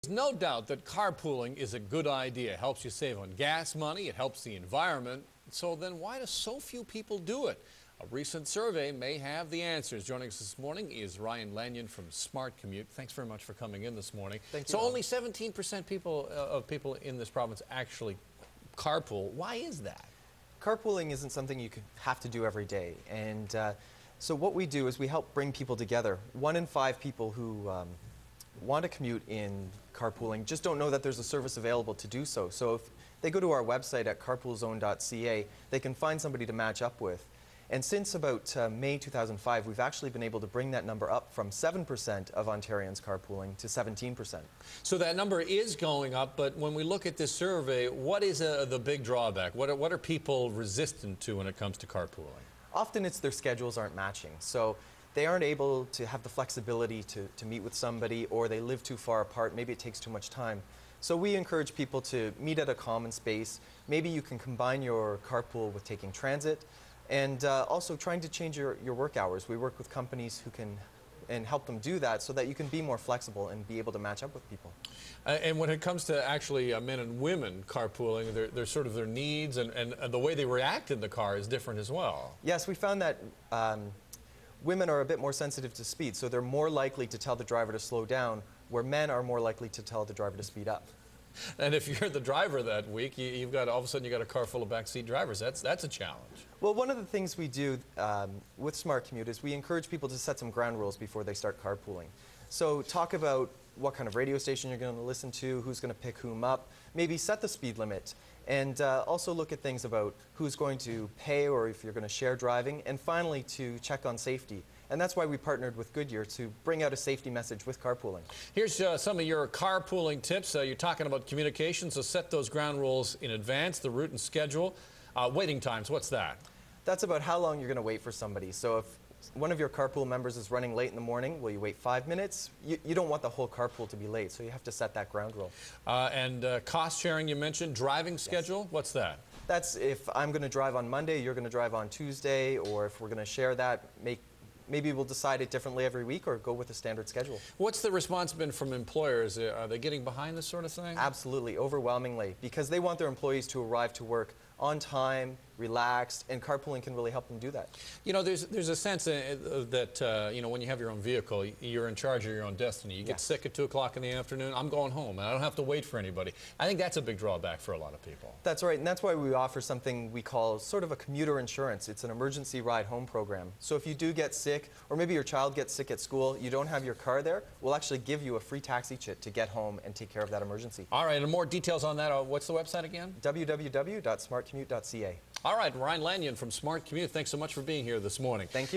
There's no doubt that carpooling is a good idea. It helps you save on gas money, it helps the environment. So then why do so few people do it? A recent survey may have the answers. Joining us this morning is Ryan Lanyon from Smart Commute. Thanks very much for coming in this morning. Thank you. So only 17% of people in this province actually carpool. Why is that? Carpooling isn't something you have to do every day. And so what we do is we help bring people together. 1 in 5 people who want to commute in carpooling just don't know that there's a service available to do so. So if they go to our website at carpoolzone.ca, they can find somebody to match up with. And since about May 2005, we've actually been able to bring that number up from 7% of Ontarians carpooling to 17%. So that number is going up, but when we look at this survey, what is the big drawback? What are people resistant to when it comes to carpooling? Often it's their schedules aren't matching. So they aren't able to have the flexibility to meet with somebody, or they live too far apart. Maybe it takes too much time. So we encourage people to meet at a common space. Maybe you can combine your carpool with taking transit, and also trying to change your work hours. We work with companies who can help them do that so that you can be more flexible and be able to match up with people. And when it comes to actually men and women carpooling, their sort of their needs and the way they react in the car is different as well. Yes, we found that women are a bit more sensitive to speed, so they're more likely to tell the driver to slow down, where men are more likely to tell the driver to speed up. And if you're the driver that week, you've got all of a sudden you got a car full of backseat drivers. That's a challenge. Well, one of the things we do with Smart Commute is we encourage people to set some ground rules before they start carpooling. So talk about what kind of radio station you're going to listen to, who's going to pick whom up, maybe set the speed limit, and also look at things about who's going to pay or if you're going to share driving, and finally to check on safety. And that's why we partnered with Goodyear to bring out a safety message with carpooling. Here's some of your carpooling tips. You're talking about communication, so set those ground rules in advance, the route and schedule. Waiting times, what's that? That's about how long you're going to wait for somebody. So if one of your carpool members is running late in the morning, will you wait 5 minutes? You don't want the whole carpool to be late, so you have to set that ground rule. And cost sharing, you mentioned. Driving schedule, yes. What's that? That's if I'm going to drive on Monday, you're going to drive on Tuesday, or if we're going to share that, maybe we'll decide it differently every week or go with a standard schedule. What's the response been from employers? Are they getting behind this sort of thing? Absolutely, overwhelmingly, because they want their employees to arrive to work on time, relaxed, and carpooling can really help them do that. You know, there's a sense that, you know, when you have your own vehicle, you're in charge of your own destiny. You get sick at 2 o'clock in the afternoon, I'm going home, and I don't have to wait for anybody. I think that's a big drawback for a lot of people. That's right, and that's why we offer something we call sort of a commuter insurance. It's an emergency ride home program. So if you do get sick, or maybe your child gets sick at school, you don't have your car there, we'll actually give you a free taxi chit to get home and take care of that emergency. All right, and more details on that, what's the website again? www.smartcommute.ca. All right, Ryan Lanyon from Smart Commute, thanks so much for being here this morning. Thank you.